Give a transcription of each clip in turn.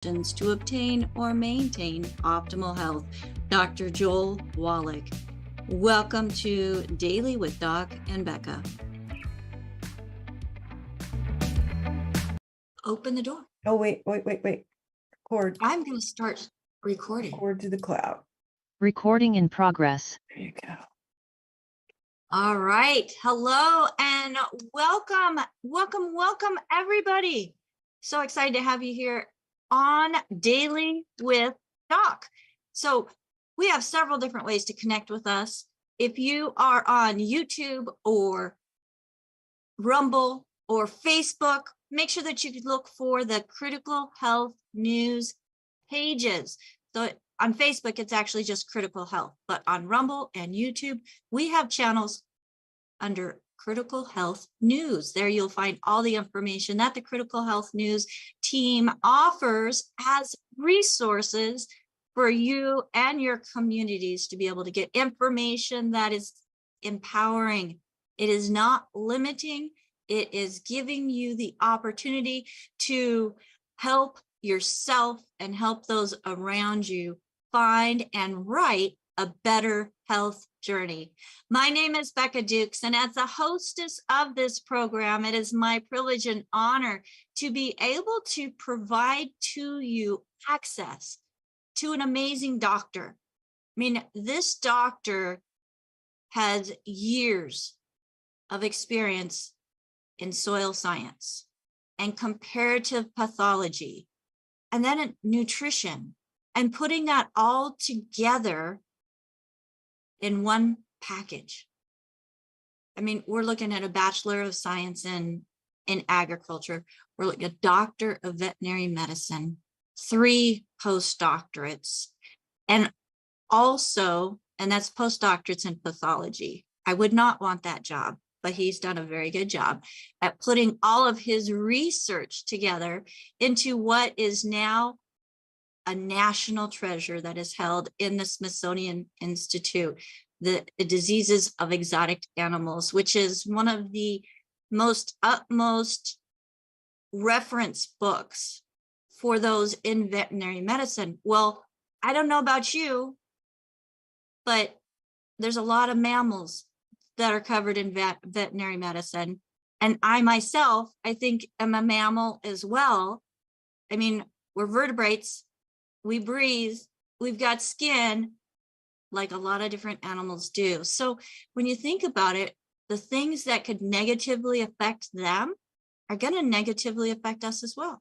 to obtain or maintain optimal health. Dr. Joel Wallach. Welcome to Daily with Doc and Becca. Open the door. Oh, wait. Record. I'm going to start recording. Record to the cloud. Recording in progress. There you go. All right. Hello and welcome, everybody. So excited to have you here on Daily with Doc. So we have several different ways to connect with us. If you are on YouTube or Rumble or Facebook, make sure that you look for the Critical Health News pages. So on Facebook, it's actually just Critical Health, but on Rumble and YouTube, we have channels under Critical Health News. There you'll find all the information that the Critical Health News team offers as resources for you and your communities to be able to get information that is empowering. It is not limiting. It is giving you the opportunity to help yourself and help those around you find and write a better health journey. My name is Becca Dukes, and as the hostess of this program, it is my privilege and honor to be able to provide to you access to an amazing doctor. I mean, this doctor has years of experience in soil science and comparative pathology, and then in nutrition, and putting that all together in one package. I mean, we're looking at a Bachelor of Science in agriculture. We're looking at a Doctor of Veterinary Medicine, 3 postdoctorates, and also, and that's postdoctorates in pathology. I would not want that job, but he's done a very good job at putting all of his research together into what is now a national treasure that is held in the Smithsonian Institute, the diseases of exotic animals, which is one of the utmost reference books for those in veterinary medicine. Well, I don't know about you, but there's a lot of mammals that are covered in veterinary medicine. And I myself, I think, am a mammal as well. I mean, we're vertebrates. We breathe, we've got skin, like a lot of different animals do. So when you think about it, the things that could negatively affect them are going to negatively affect us as well.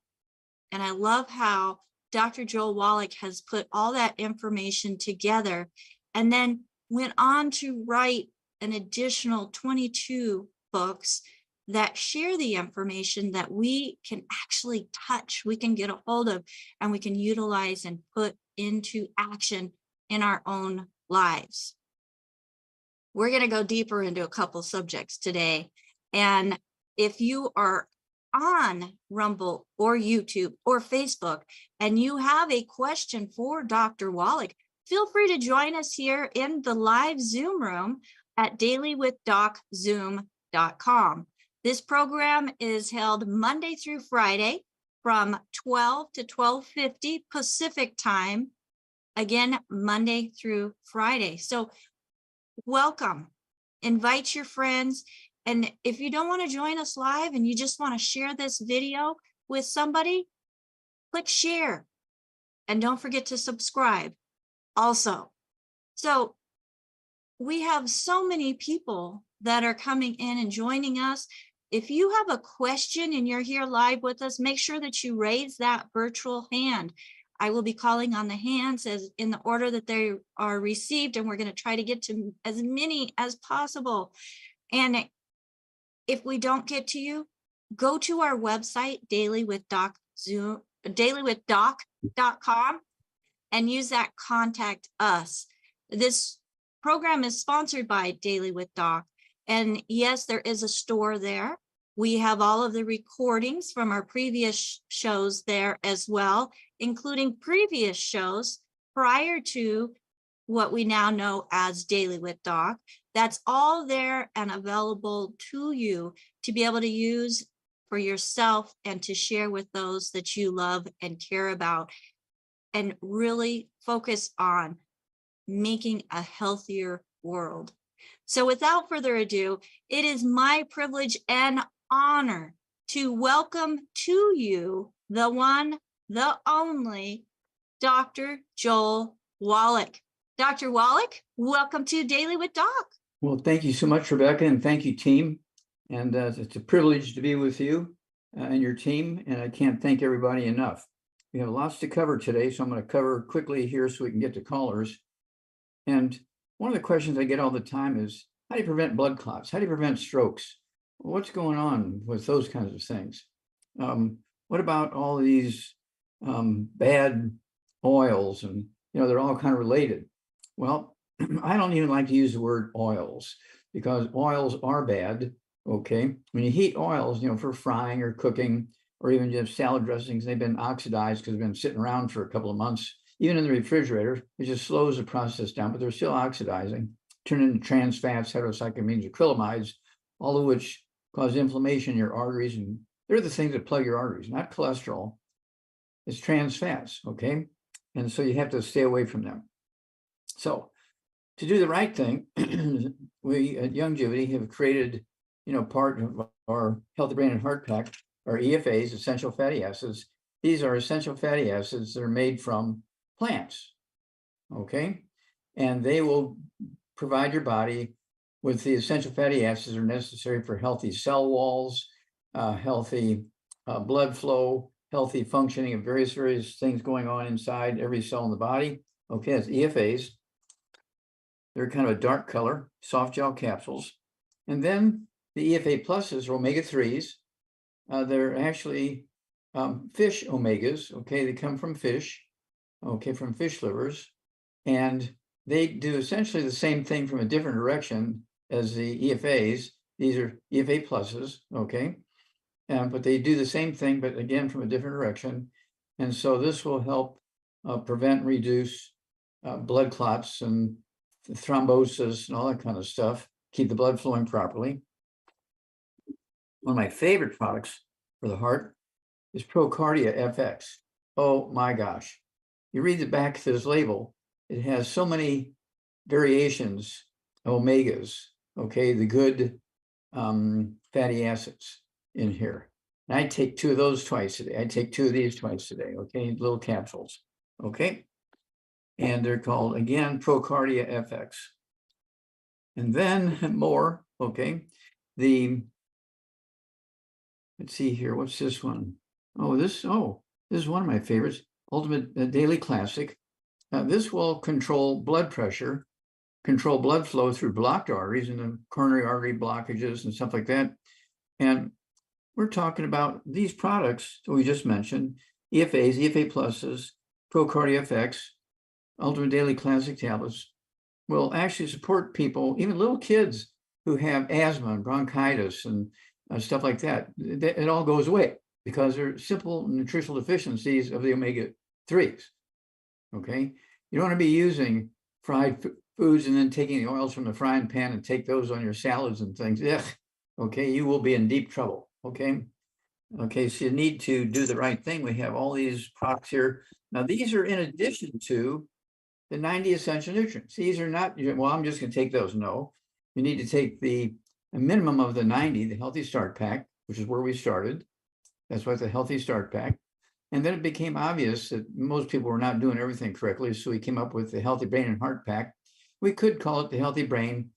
And I love how Dr. Joel Wallach has put all that information together and then went on to write an additional 22 books that share the information that we can actually touch, we can get a hold of, and we can utilize and put into action in our own lives. We're going to go deeper into a couple subjects today. And if you are on Rumble or YouTube or Facebook, and you have a question for Dr. Wallach, feel free to join us here in the live Zoom room at dailywithDocZoom.com. This program is held Monday through Friday from 12 to 12:50 Pacific time. Again, Monday through Friday. So welcome. Invite your friends. And if you don't want to join us live and you just want to share this video with somebody, click share. And don't forget to subscribe also. So we have so many people that are coming in and joining us. If you have a question and you're here live with us, make sure that you raise that virtual hand. I will be calling on the hands as in the order that they are received, and we're going to try to get to as many as possible. And if we don't get to you, go to our website, dailywithdoc.com, and use that contact us. This program is sponsored by Daily with Doc. And yes, there is a store there. We have all of the recordings from our previous shows there as well, including previous shows prior to what we now know as Daily with Doc. That's all there and available to you to be able to use for yourself and to share with those that you love and care about, and really focus on making a healthier world. So without further ado, it is my privilege and honor to welcome to you the one, the only, Dr. Joel Wallach. Dr. Wallach, welcome to Daily with Doc. Well, thank you so much, Rebecca, and thank you, team. And it's a privilege to be with you and your team, and I can't thank everybody enough. We have lots to cover today, so I'm going to cover quickly here so we can get to callers. And one of the questions I get all the time is, how do you prevent blood clots? How do you prevent strokes? What's going on with those kinds of things? What about all these bad oils? And, they're all kind of related. Well, I don't even like to use the word oils because oils are bad, okay? When you heat oils, for frying or cooking, or even just salad dressings, they've been oxidized because they've been sitting around for a couple of months. Even in the refrigerator, it just slows the process down, but they're still oxidizing, turn into trans fats, heterocyclamines, acrylamides, all of which cause inflammation in your arteries. And they're the things that plug your arteries, not cholesterol. It's trans fats, okay? And so you have to stay away from them. So to do the right thing, we at Youngevity have created, part of our Healthy Brain and Heart Pack, our EFAs, essential fatty acids. These are essential fatty acids that are made from plants, okay? And they will provide your body with the essential fatty acids that are necessary for healthy cell walls, healthy blood flow, healthy functioning of various things going on inside every cell in the body. Okay, it's EFAs. They're kind of a dark color, soft gel capsules. And then the EFA pluses are omega-3s. They're actually fish omegas, okay? They come from fish, okay, from fish livers. And they do essentially the same thing from a different direction as the EFAs. These are EFA pluses, okay? But they do the same thing, but again, from a different direction. And so this will help prevent and reduce blood clots and thrombosis and all that kind of stuff, keep the blood flowing properly. One of my favorite products for the heart is Procardia FX. Oh my gosh. You read the back of this label, it has so many variations of omegas, okay, the good fatty acids in here. And I take 2 of those twice a day. I take 2 of these twice a day, okay, little capsules, okay? And they're called, again, Procardia FX. And then more, okay, let's see here, what's this one? This is one of my favorites, Ultimate Daily Classic. This will control blood pressure, control blood flow through blocked arteries and the coronary artery blockages and stuff like that. And we're talking about these products that we just mentioned, EFAs, EFA pluses, Procardia FX, Ultimate Daily Classic tablets, will actually support people, even little kids who have asthma and bronchitis and stuff like that. It all goes away because they're simple nutritional deficiencies of the omega-3s, okay? You don't want to be using fried foods and then taking the oils from the frying pan and take those on your salads and things. Ugh, okay, you will be in deep trouble, okay? Okay, so you need to do the right thing. We have all these products here. Now, these are in addition to the 90 essential nutrients. These are not, well, I'm just going to take those. No, you need to take a minimum of the 90, the Healthy Start Pack, which is where we started. That's why it's a Healthy Start Pack. And then it became obvious that most people were not doing everything correctly. So we came up with the Healthy Brain and Heart Pack. We could call it the Healthy Brain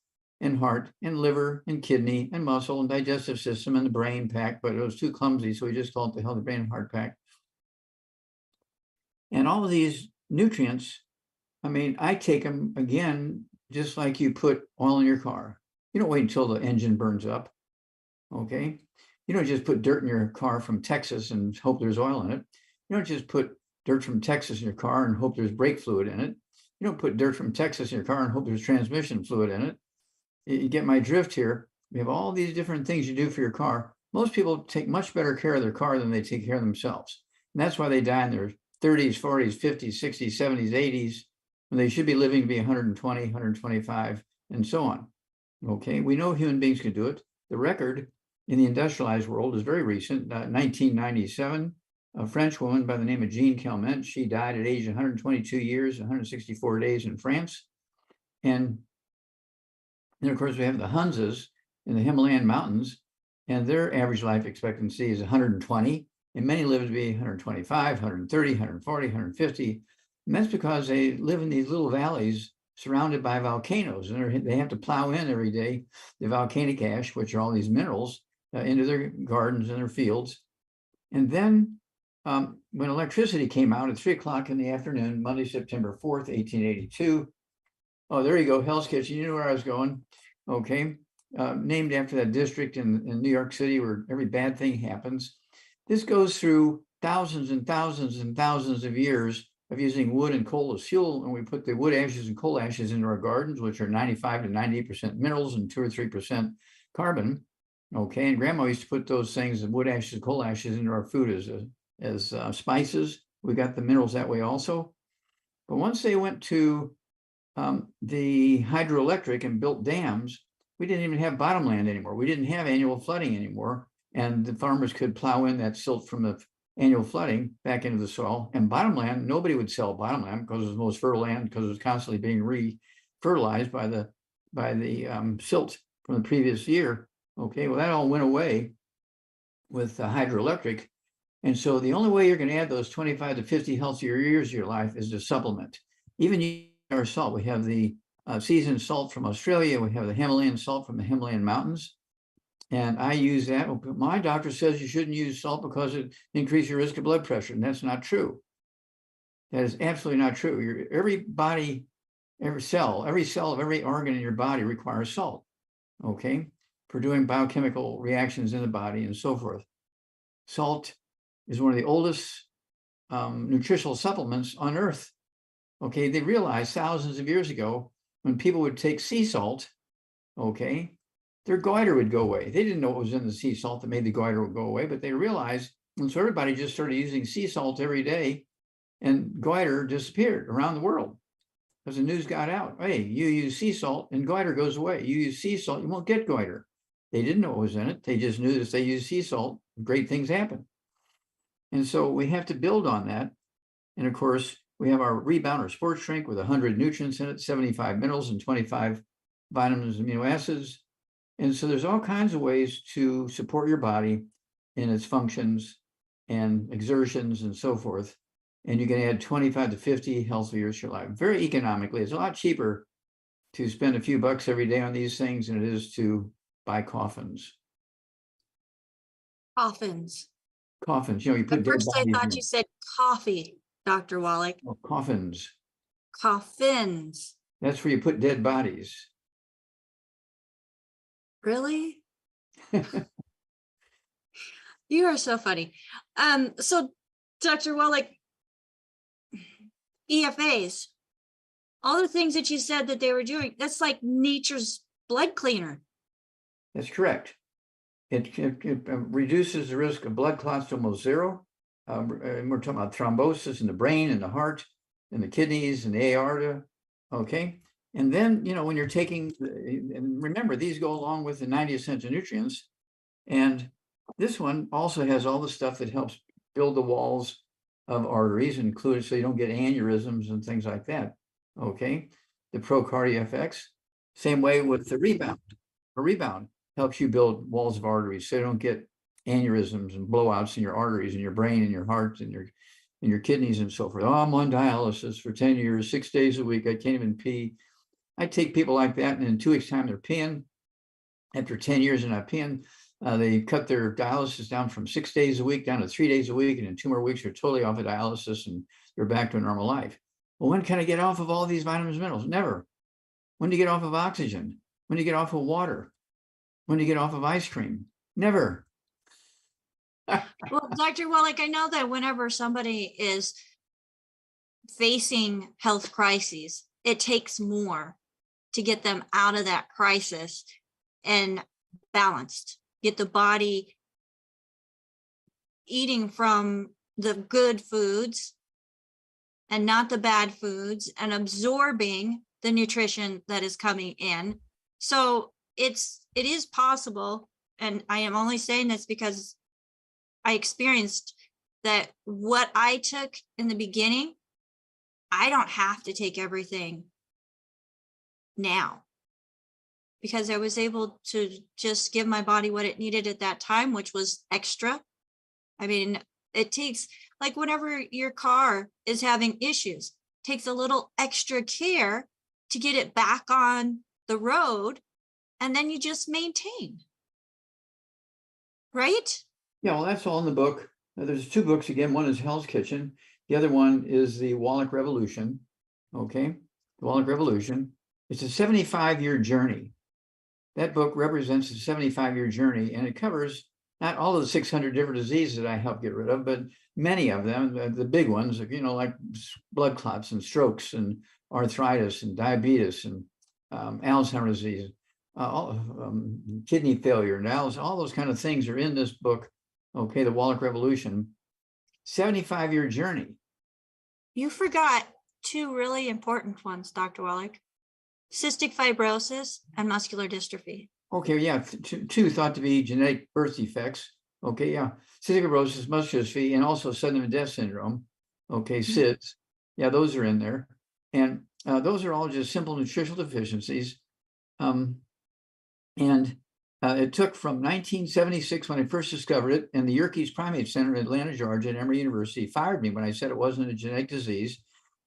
and Heart and Liver and Kidney and Muscle and Digestive System and the Brain Pack, but it was too clumsy. So we just called it the Healthy Brain and Heart Pack. And all of these nutrients, I mean, I take them, again, just like you put oil in your car. You don't wait until the engine burns up, okay? You don't just put dirt in your car from Texas and hope there's oil in it. You don't just put dirt from Texas in your car and hope there's brake fluid in it. You don't put dirt from Texas in your car and hope there's transmission fluid in it. You get my drift here. We have all these different things you do for your car. Most people take much better care of their car than they take care of themselves. And that's why they die in their 30s, 40s, 50s, 60s, 70s, 80s, when they should be living to be 120, 125, and so on. Okay, we know human beings can do it. The record in the industrialized world is very recent. 1997, a French woman by the name of Jean Calment, she died at age 122 years, 164 days in France. And then, of course, we have the Hunzas in the Himalayan mountains, and their average life expectancy is 120, and many live to be 125, 130, 140, 150. And that's because they live in these little valleys surrounded by volcanoes, and they have to plow in every day the volcanic ash, which are all these minerals, into their gardens and their fields. And then when electricity came out at 3 o'clock in the afternoon, Monday, September 4th, 1882, oh, there you go, Hell's Kitchen, you knew where I was going, okay, named after that district in New York City where every bad thing happens. This goes through thousands and thousands and thousands of years of using wood and coal as fuel, and we put the wood ashes and coal ashes into our gardens, which are 95 to 98% minerals and 2 or 3% carbon. Okay, and Grandma used to put those things, the wood ashes and coal ashes, into our food as spices. We got the minerals that way also. But once they went to the hydroelectric and built dams, we didn't even have bottomland anymore. We didn't have annual flooding anymore, and the farmers could plow in that silt from the annual flooding back into the soil. And bottomland, nobody would sell bottomland because it was the most fertile land, because it was constantly being re-fertilized by the silt from the previous year. Okay, well, that all went away with hydroelectric. And so the only way you're going to add those 25 to 50 healthier years of your life is to supplement. Even our salt, we have the seasoned salt from Australia, we have the Himalayan salt from the Himalayan mountains. And I use that. My doctor says you shouldn't use salt because it increases your risk of blood pressure. And that's not true. That is absolutely not true. Every cell of every organ in your body requires salt, okay, for doing biochemical reactions in the body and so forth. Salt is one of the oldest nutritional supplements on earth. Okay, they realized thousands of years ago when people would take sea salt, okay, their goiter would go away. They didn't know what was in the sea salt that made the goiter go away, but they realized, and so everybody just started using sea salt every day, and goiter disappeared around the world because the news got out. Hey, you use sea salt and goiter goes away. You use sea salt, you won't get goiter. They didn't know what was in it. They just knew that if they use sea salt, great things happen. And so we have to build on that. And of course, we have our Rebound or Sports Drink with 100 nutrients in it, 75 minerals and 25 vitamins and amino acids. And so there's all kinds of ways to support your body in its functions and exertions and so forth. And you can add 25 to 50 healthy years to your life very economically. It's a lot cheaper to spend a few bucks every day on these things than it is to buy coffins. Coffins. Coffins, you know, you put At first I dead bodies thought in. you said coffee, Dr. Wallach. Oh, coffins. Coffins. That's where you put dead bodies. Really? You are so funny. So Dr. Wallach, EFAs, all the things that you said that they were doing, that's like nature's blood cleaner. That's correct. It reduces the risk of blood clots to almost zero. And we're talking about thrombosis in the brain and the heart and the kidneys and the aorta. Okay. And then, you know, when you're taking, and remember, these go along with the 90 essential nutrients. And this one also has all the stuff that helps build the walls of arteries, included so you don't get aneurysms and things like that. Okay. The ProCardiFX, same way with the Rebound. A Rebound helps you build walls of arteries so you don't get aneurysms and blowouts in your arteries, in your brain, in your heart, and your kidneys and so forth. Oh, I'm on dialysis for 10 years, 6 days a week. I can't even pee. I take people like that, and in 2 weeks' time, they're peeing. After 10 years of not peeing, they cut their dialysis down from 6 days a week down to 3 days a week, and in 2 more weeks, they're totally off of dialysis and they're back to a normal life. Well, when can I get off of all these vitamins and minerals? Never. When do you get off of oxygen? When do you get off of water? When do you get off of ice cream? Never. Well, Dr. Wallach, I know that whenever somebody is facing health crises, it takes more to get them out of that crisis and balanced, get the body eating from the good foods and not the bad foods, and absorbing the nutrition that is coming in. So it is possible, and I am only saying this because I experienced that what I took in the beginning, I don't have to take everything now, because I was able to just give my body what it needed at that time, which was extra. I mean, it takes, like, whenever your car is having issues, takes a little extra care to get it back on the road, and then you just maintain. Right? Yeah, well, that's all in the book. There's two books again. One is Hell's Kitchen. The other one is the Wallach Revolution. Okay, the Wallach Revolution. It's a 75-year journey. That book represents a 75-year journey, and it covers not all of the 600 different diseases that I helped get rid of, but many of them, the big ones, like blood clots and strokes and arthritis and diabetes and Alzheimer's disease, kidney failure, and all those kind of things are in this book. Okay, the Wallach Revolution, 75-year journey. You forgot two really important ones, Dr. Wallach: cystic fibrosis and muscular dystrophy. Okay, yeah, two thought to be genetic birth defects. Okay, yeah, cystic fibrosis, muscular dystrophy, and also sudden death syndrome. Okay, SIDS. Yeah, those are in there. And those are all just simple nutritional deficiencies. It took from 1976 when I first discovered it, and the Yerkes Primate Center in Atlanta, Georgia, and Emory University fired me when I said it wasn't a genetic disease.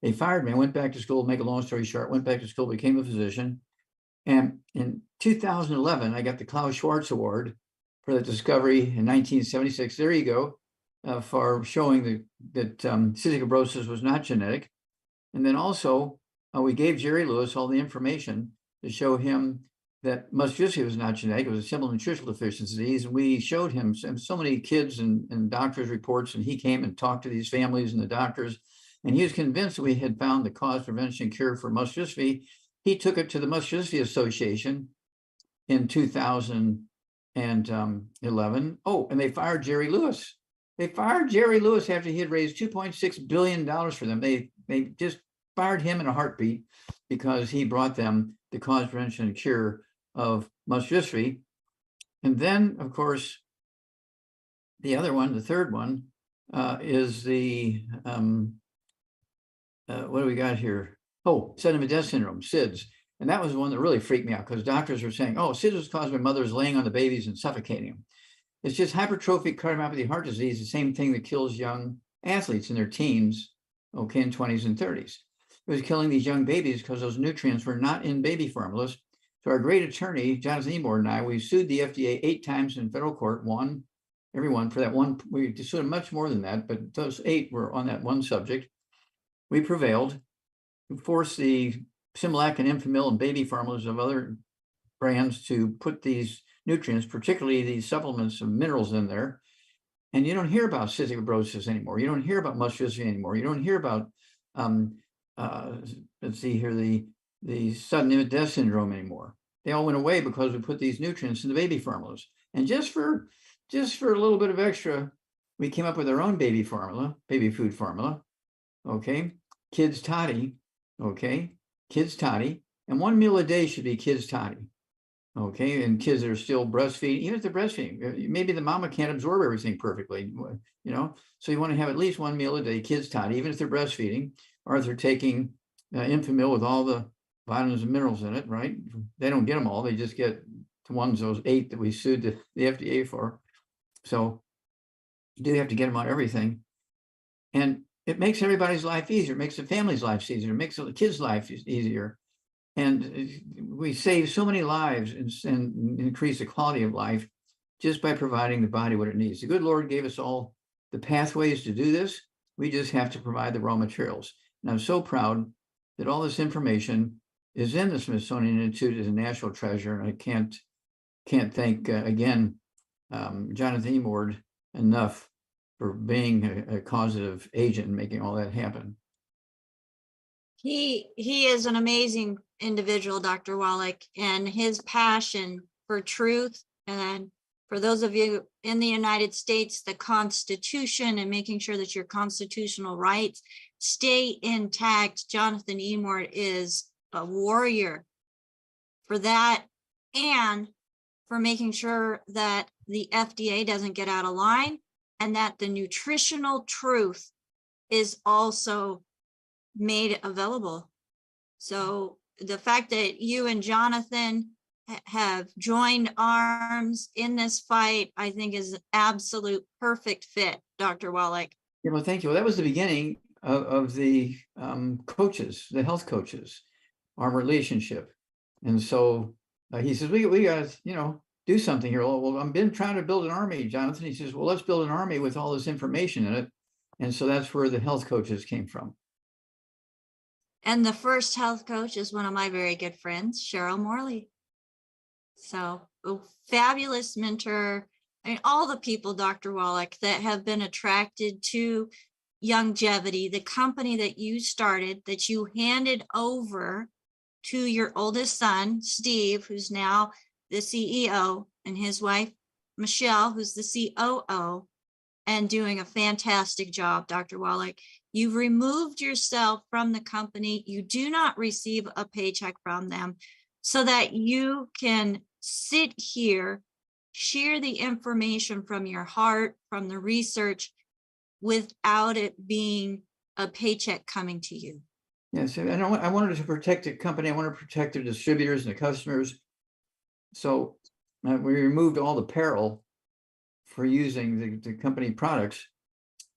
They fired me. I went back to school, make a long story short, went back to school, became a physician. And in 2011, I got the Klaus Schwarz Award for the discovery in 1976. There you go, for showing that cystic fibrosis was not genetic. And then also, we gave Jerry Lewis all the information to show him that muscular dystrophy was not genetic. It was a simple nutritional deficiency disease. And we showed him so many kids and doctors' reports, and he came and talked to these families and the doctors. And he was convinced that we had found the cause, prevention, and cure for muscular dystrophy. He took it to the Muscular Dystrophy Association in 2011. Oh, and they fired Jerry Lewis. They fired Jerry Lewis after he had raised $2.6 billion for them. They just fired him in a heartbeat because he brought them the cause, prevention, and cure of muscular dystrophy. And then, of course, the other one, the third one, is the, what do we got here? Oh, sudden death syndrome, SIDS. And that was the one that really freaked me out, because doctors were saying, oh, SIDS was caused by mothers laying on the babies and suffocating them. It's just hypertrophic cardiomyopathy heart disease, the same thing that kills young athletes in their teens, okay, in 20s and 30s. It was killing these young babies because those nutrients were not in baby formulas. So our great attorney, Jonathan Emord, and I, we sued the FDA 8 times in federal court, everyone for that one. We sued them much more than that, but those 8 were on that one subject. We prevailed. We forced the Similac and Enfamil and baby formulas of other brands to put these nutrients, particularly these supplements of minerals, in there. And you don't hear about cystic fibrosis anymore. You don't hear about muscular dystrophy anymore. You don't hear about, let's see here, the sudden death syndrome anymore. They all went away because we put these nutrients in the baby formulas. And just for a little bit of extra, we came up with our own baby formula, baby food formula. Okay, Kids Toddy. Okay, Kids Toddy, and 1 meal a day should be Kids Toddy. Okay, and kids that are still breastfeeding, even if they're breastfeeding, maybe the mama can't absorb everything perfectly, so you want to have at least 1 meal a day, Kids Toddy, even if they're breastfeeding, or if they're taking Enfamil with all the vitamins and minerals in it, right? They don't get them all, they just get the ones, those 8 that we sued the FDA for. So you do have to get them on everything. And it makes everybody's life easier. It makes the family's life easier. It makes the kids' life easier. And we save so many lives and increase the quality of life just by providing the body what it needs. The good Lord gave us all the pathways to do this. We just have to provide the raw materials. And I'm so proud that all this information is in the Smithsonian Institute as a national treasure. And I can't thank, again, Jonathan Emord enough for being a causative agent and making all that happen. He is an amazing individual, Dr. Wallach, and his passion for truth, and for those of you in the United States, the Constitution, and making sure that your constitutional rights stay intact. Jonathan Emord is a warrior for that, and for making sure that the FDA doesn't get out of line and that the nutritional truth is also made available. So the fact that you and Jonathan have joined arms in this fight, I think is an absolute perfect fit, Dr. Wallach. Yeah, well, thank you. Well, that was the beginning of the coaches, the health coaches, our relationship. And so he says, we got to, do something here. Well, I've been trying to build an army, Jonathan. He says, well, let's build an army with all this information in it. And so that's where the health coaches came from. And the first health coach is one of my very good friends, Cheryl Morley. So a fabulous mentor. I mean, all the people, Dr. Wallach, that have been attracted to Longevity, the company that you started, that you handed over to your oldest son, Steve, who's now the CEO, and his wife, Michelle, who's the COO, and doing a fantastic job, Dr. Wallach. You've removed yourself from the company. You do not receive a paycheck from them so that you can sit here, share the information from your heart, from the research, without it being a paycheck coming to you. Yes, and I wanted to protect the company. I want to protect the distributors and the customers. So we removed all the peril for using the company products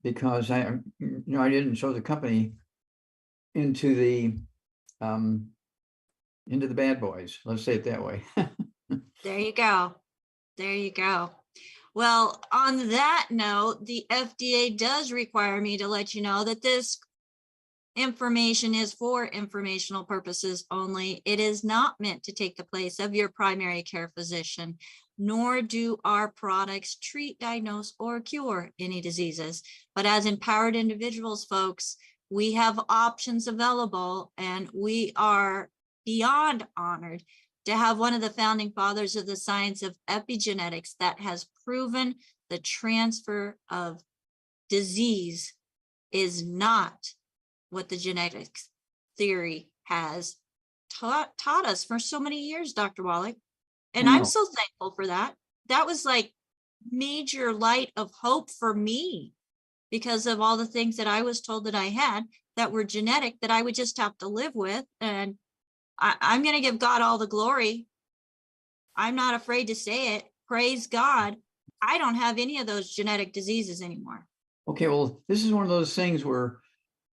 because I didn't show the company into the bad boys. Let's say it that way. There you go. There you go. Well, on that note, the FDA does require me to let you know that this information is for informational purposes only. It is not meant to take the place of your primary care physician, nor do our products treat, diagnose, or cure any diseases. But as empowered individuals, folks, we have options available, and we are beyond honored to have one of the founding fathers of the science of epigenetics that has proven the transfer of disease is not what the genetics theory has taught us for so many years, Dr. Wallach. And I'm so thankful for that. That was like major light of hope for me because of all the things that I was told that I had that were genetic that I would just have to live with. And I'm going to give God all the glory. I'm not afraid to say it. Praise God. I don't have any of those genetic diseases anymore. Okay, well, this is one of those things where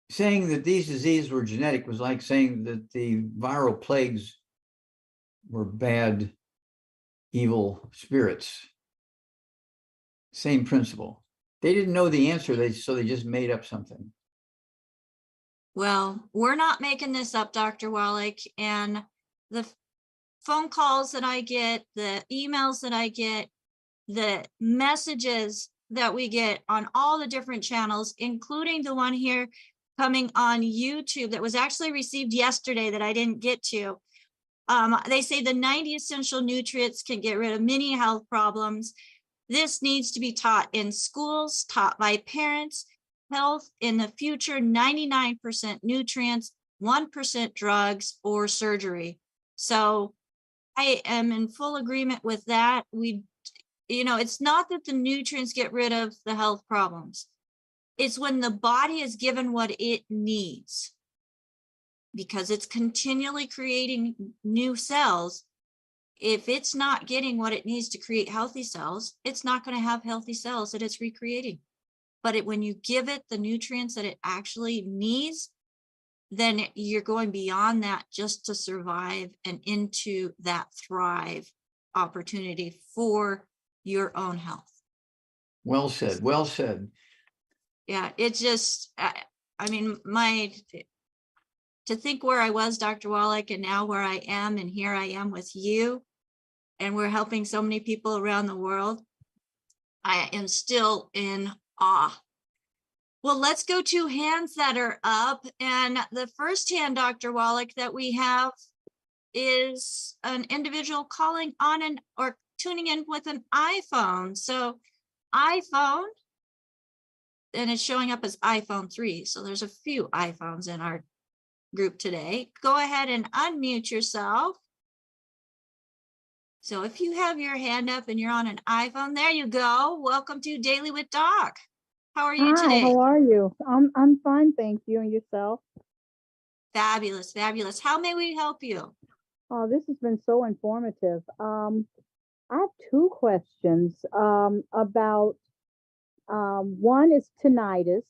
saying that these diseases were genetic was like saying that the viral plagues were bad, evil spirits. Same principle. They didn't know the answer, so they just made up something. Well, we're not making this up, Dr. Wallach, and the phone calls that I get, the emails that I get, the messages that we get on all the different channels, including the one here coming on YouTube that was actually received yesterday that I didn't get to. They say the 90 essential nutrients can get rid of many health problems. This needs to be taught in schools, taught by parents. Health in the future, 99% nutrients, 1% drugs or surgery. So I am in full agreement with that. It's not that the nutrients get rid of the health problems. It's when the body is given what it needs, because it's continually creating new cells. If it's not getting what it needs to create healthy cells, it's not going to have healthy cells that it's recreating. But when you give it the nutrients that it actually needs, then you're going beyond that just to survive and into that thrive opportunity for your own health. Well said. Well said. Yeah, it's just, to think where I was, Dr. Wallach, and now where I am, and here I am with you, and we're helping so many people around the world. I am still in awe. Well, let's go to hands that are up. And the first hand, Dr. Wallach, that we have is an individual calling on or tuning in with an iPhone. So iPhone, and it's showing up as iPhone 3. So there's a few iPhones in our group today. Go ahead and unmute yourself. So if you have your hand up and you're on an iPhone, there you go. Welcome to Daily with Doc. How are you Hi, today? how are you? I'm fine, thank you. And yourself? Fabulous, fabulous. How may we help you? Oh, this has been so informative. I have two questions about one is tinnitus.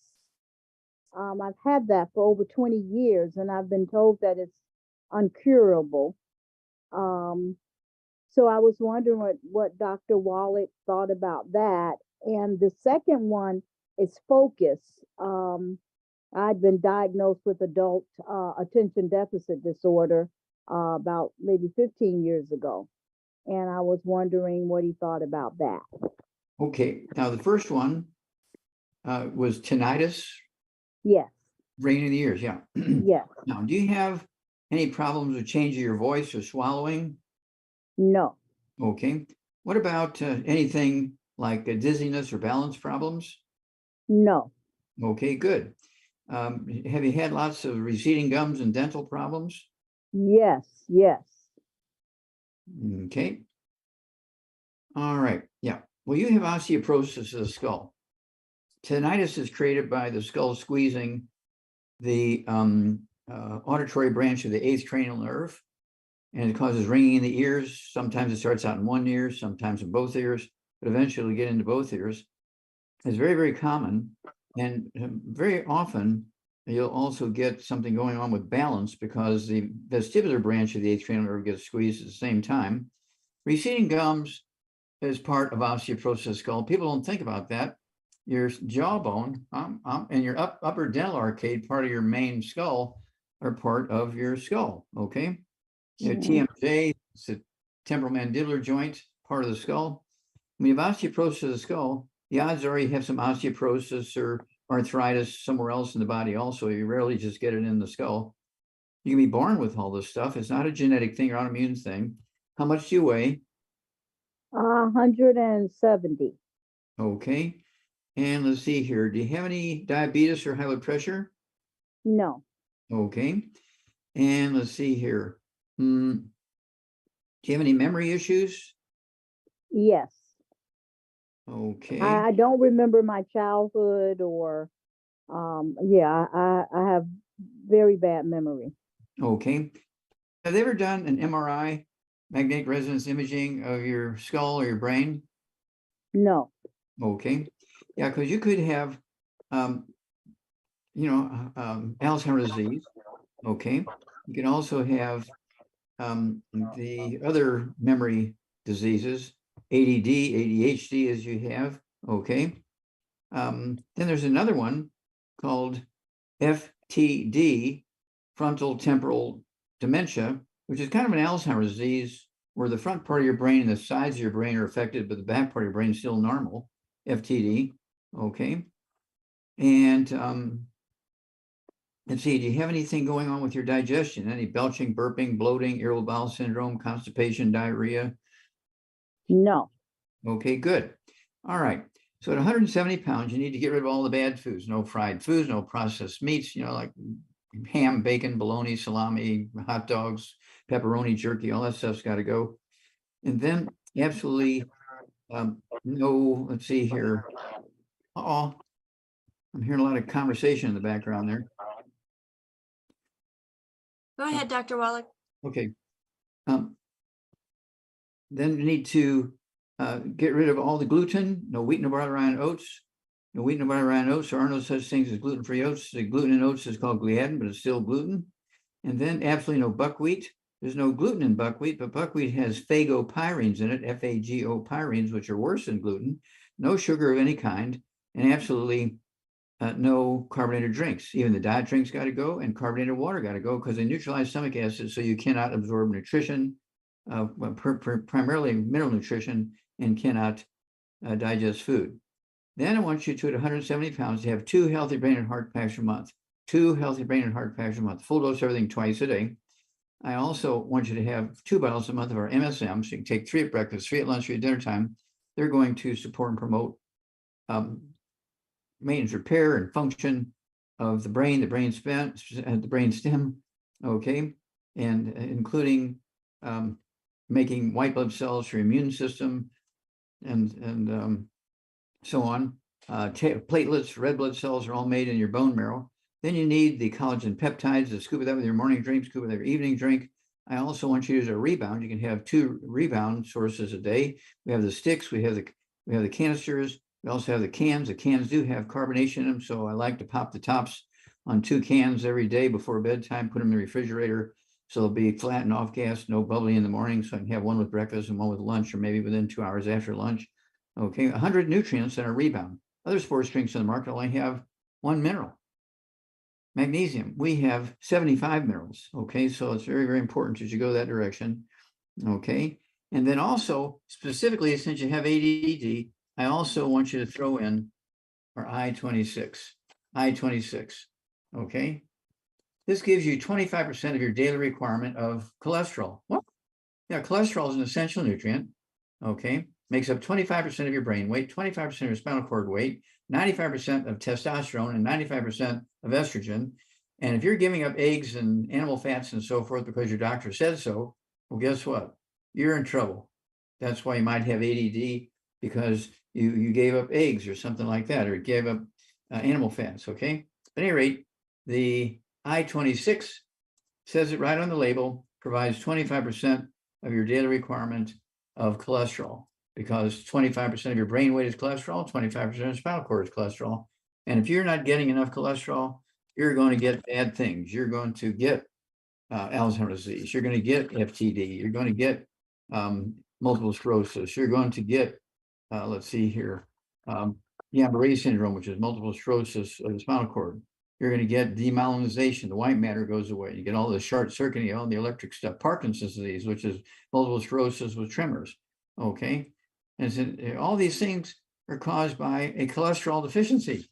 I've had that for over 20 years, and I've been told that it's uncurable. Um, so I was wondering what Dr. Wallach thought about that. And the second one is focus. I'd been diagnosed with adult attention deficit disorder about maybe 15 years ago. And I was wondering what he thought about that. Okay, now the first one was tinnitus, Yes, ringing in the ears, yeah. yes, Now, do you have any problems with changing your voice or swallowing? no, Okay. What about anything like dizziness or balance problems? no, Okay, good. Have you had lots of receding gums and dental problems? yes, yes. Okay. All right. Yeah. Well, you have osteoporosis of the skull. Tinnitus is created by the skull squeezing the auditory branch of the eighth cranial nerve, and it causes ringing in the ears. Sometimes it starts out in one ear, sometimes in both ears, but eventually get into both ears. It's very, very common, and very often you'll also get something going on with balance because the vestibular branch of the eighth cranial nerve gets squeezed at the same time. Receding gums is part of osteoporosis of the skull. People don't think about that. Your jawbone and your upper dental arcade, part of your main skull, are part of your skull. Okay. Your TMJ, it's the temporomandibular joint, part of the skull. When you have osteoporosis of the skull, the odds are you have some osteoporosis or arthritis somewhere else in the body also. You rarely just get it in the skull. You can be born with all this stuff. It's not a genetic thing or autoimmune thing. How much do you weigh? 170. Okay. And let's see here. Do you have any diabetes or high blood pressure? No, Okay. And let's see here. Do you have any memory issues? yes. Okay. I don't remember my childhood or, yeah, I have very bad memory. Okay. Have they ever done an MRI, magnetic resonance imaging of your skull or your brain? No, Okay. Yeah, because you could have, Alzheimer's disease. Okay. You can also have the other memory diseases, ADD, ADHD, as you have. Okay. Then there's another one called FTD, frontal temporal dementia, which is kind of an Alzheimer's disease where the front part of your brain and the sides of your brain are affected, but the back part of your brain is still normal. FTD. Okay. And let's see, do you have anything going on with your digestion? Any belching, burping, bloating, irritable bowel syndrome, constipation, diarrhea? no, Okay, good. All right. So at 170 pounds, you need to get rid of all the bad foods, no fried foods, no processed meats, like ham, bacon, bologna, salami, hot dogs, pepperoni, jerky, all that stuff's got to go. And then absolutely no, let's see here. Oh, I'm hearing a lot of conversation in the background there. Go ahead, Dr. Wallach. Okay. Then you need to get rid of all the gluten, no wheat, no barley, rye, and oats. No wheat, no barley, rye, and oats. There are no such things as gluten-free oats. The gluten in oats is called gliadin, but it's still gluten. And then absolutely no buckwheat. There's no gluten in buckwheat, but buckwheat has phagopyrines in it, F-A-G-O pyrines, which are worse than gluten. No sugar of any kind, and absolutely no carbonated drinks. Even the diet drinks got to go, and carbonated water got to go because they neutralize stomach acid, so you cannot absorb nutrition, primarily mineral nutrition, and cannot digest food. Then I want you to, at 170 pounds, to have 2 healthy brain and heart packs a month. 2 healthy brain and heart packs a month. Full dose everything twice a day. I also want you to have 2 bottles a month of our MSM. So you can take 3 at breakfast, 3 at lunch, 3 at dinner time. They're going to support and promote maintenance, repair, and function of the brain stem. Okay, and including making white blood cells for your immune system, and so on. Platelets, red blood cells are all made in your bone marrow. Then you need the collagen peptides to scoop it up with your morning drink, scoop it with your evening drink. I also want you to use a rebound. You can have 2 rebound sources a day. We have the sticks, we have the canisters, we also have the cans. The cans do have carbonation in them, so I like to pop the tops on 2 cans every day before bedtime, put them in the refrigerator, so they'll be flat and off gas, no bubbly in the morning, so I can have one with breakfast and one with lunch, or maybe within 2 hours after lunch. Okay, 100 nutrients in a rebound. Other sports drinks in the market only have 1 mineral. Magnesium, we have 75 minerals. Okay, so it's very, very important as you go that direction. Okay, and then also specifically, since you have ADD, I also want you to throw in our I-26. Okay, this gives you 25% of your daily requirement of cholesterol. What? Yeah, cholesterol is an essential nutrient. Okay, makes up 25% of your brain weight, 25% of your spinal cord weight, 95% of testosterone, and 95% of estrogen. And if you're giving up eggs and animal fats and so forth because your doctor said so, well, guess what? You're in trouble. That's why you might have ADD, because you gave up eggs or something like that, or gave up animal fats. Okay. At any rate, the I-26 says it right on the label, provides 25% of your daily requirement of cholesterol, because 25% of your brain weight is cholesterol, 25% of spinal cord is cholesterol. And if you're not getting enough cholesterol, you're going to get bad things. You're going to get Alzheimer's disease. You're going to get FTD. You're going to get multiple sclerosis. You're going to get, let's see here, Guillain-Barré syndrome, which is multiple sclerosis of the spinal cord. You're going to get demyelinization. The white matter goes away. You get all the short circuiting, all the electric stuff. Parkinson's disease, which is multiple sclerosis with tremors. Okay. And so all these things are caused by a cholesterol deficiency.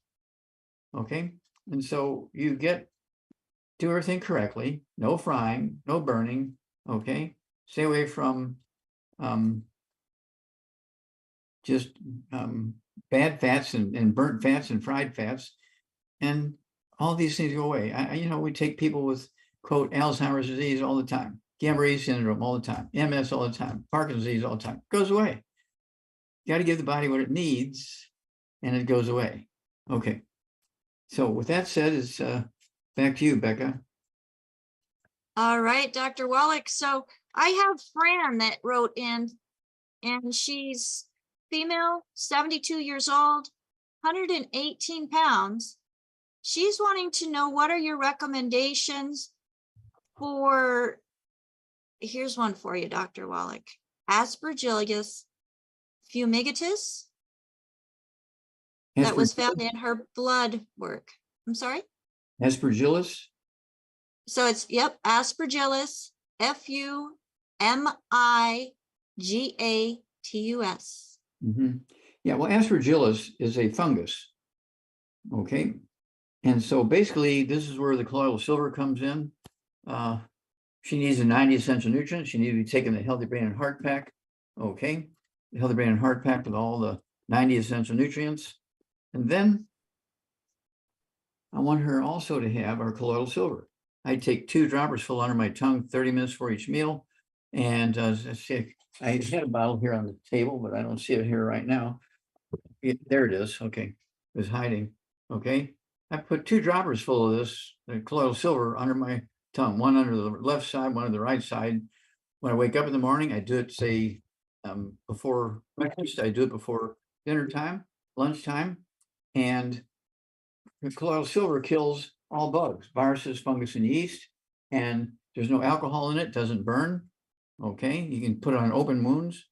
Okay. And so you do everything correctly, no frying, no burning. Okay. Stay away from just bad fats and burnt fats and fried fats, and all these things go away. We take people with, quote, Alzheimer's disease all the time, Guillain-Barré syndrome all the time, MS all the time, Parkinson's disease all the time. It goes away. You got to give the body what it needs, and it goes away. Okay. So with that said, it's back to you, Becca. All right, Dr. Wallach. So I have Fran that wrote in, and she's female, 72 years old, 118 pounds. She's wanting to know, what are your recommendations for, here's one for you, Dr. Wallach, Aspergillus fumigatus that was found in her blood work. I'm sorry? Aspergillus? So it's, yep, Aspergillus, Fumigatus. Mm-hmm. Yeah, well, Aspergillus is a fungus. Okay. And so basically, this is where the colloidal silver comes in. She needs the 90 essential nutrients. She needs to be taking the Healthy Brain and Heart Pack. Okay. The Healthy Brain and Heart Pack with all the 90 essential nutrients. And then I want her also to have our colloidal silver. I take 2 droppers full under my tongue, 30 minutes for each meal. And let's see, I had a bottle here on the table, but I don't see it here right now. There it is. Okay. It was hiding. Okay. I put 2 droppers full of this colloidal silver under my tongue, one under the left side, one on the right side. When I wake up in the morning, I do it, say, before breakfast. I do it before dinner time, lunchtime. And the colloidal silver kills all bugs, viruses, fungus, and yeast. And there's no alcohol in it, doesn't burn. Okay. You can put it on open wounds.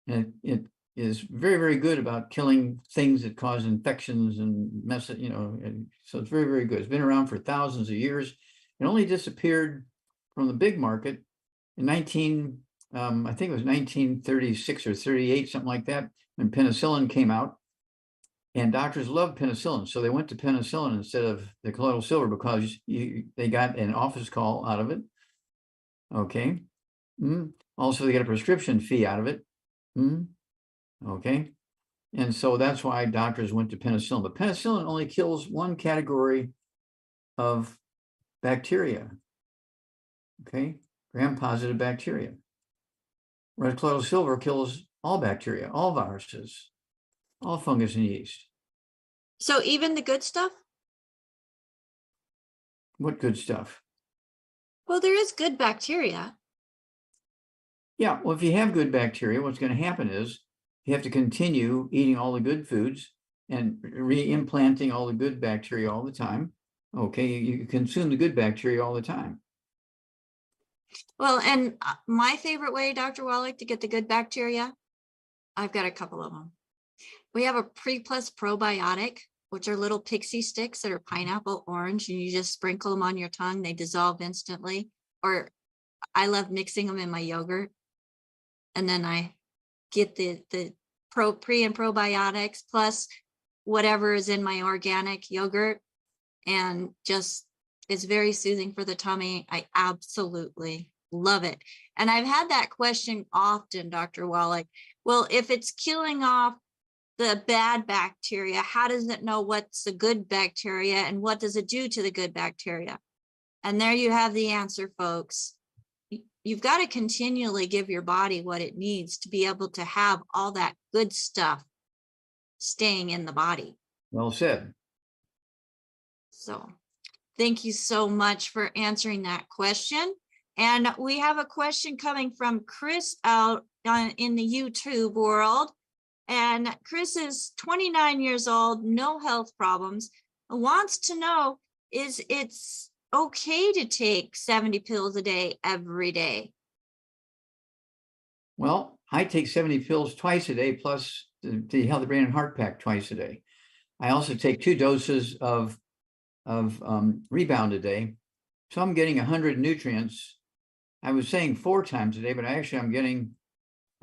And it is very, very good about killing things that cause infections and and so it's very, very good. It's been around for thousands of years. It only disappeared from the big market in I think it was 1936 or 38, something like that, when penicillin came out. And doctors loved penicillin, so they went to penicillin instead of the colloidal silver, because they got an office call out of it. Okay. Also, they got a prescription fee out of it. Okay. And so that's why doctors went to penicillin. But penicillin only kills one category of bacteria. Okay. Gram-positive bacteria. Red clotted silver kills all bacteria, all viruses, all fungus and yeast. So even the good stuff? What good stuff? Well, there is good bacteria. Yeah, well, if you have good bacteria, what's going to happen is you have to continue eating all the good foods and re-implanting all the good bacteria all the time. Okay, you consume the good bacteria all the time. Well, and my favorite way, Dr. Wallach, to get the good bacteria, I've got a couple of them. We have a Pre Plus probiotic, which are little pixie sticks that are pineapple orange, and you just sprinkle them on your tongue. They dissolve instantly. Or I love mixing them in my yogurt. And then I get the pre and probiotics plus whatever is in my organic yogurt. And just, it's very soothing for the tummy. I absolutely love it. And I've had that question often, Dr. Wallach. Well, if it's killing off the bad bacteria, how does it know what's the good bacteria and what does it do to the good bacteria? And there you have the answer, folks. You've got to continually give your body what it needs to be able to have all that good stuff staying in the body. Well said. So thank you so much for answering that question. And we have a question coming from Chris out in the YouTube world. And Chris is 29 years old, no health problems, wants to know, is it's okay to take 70 pills a day every day? Well, I take 70 pills twice a day, plus the Healthy Brain and Heart Pack twice a day. I also take 2 doses of Rebound a day. So I'm getting 100 nutrients. I was saying 4 times a day, but I'm getting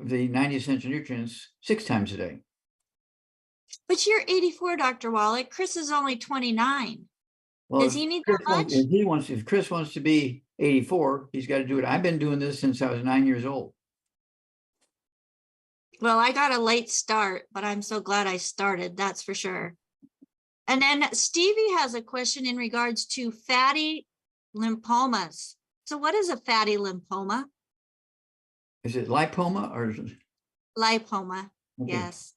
the 90 essential nutrients 6 times a day. But you're 84, Dr. Wallach. Chris is only 29. Well, Does he need that much? If Chris wants to be 84, he's got to do it. I've been doing this since I was 9 years old. Well, I got a late start, but I'm so glad I started, that's for sure. And then Stevie has a question in regards to fatty lipomas. So what is a fatty lipoma? Is it lipoma or Lipoma, okay. yes.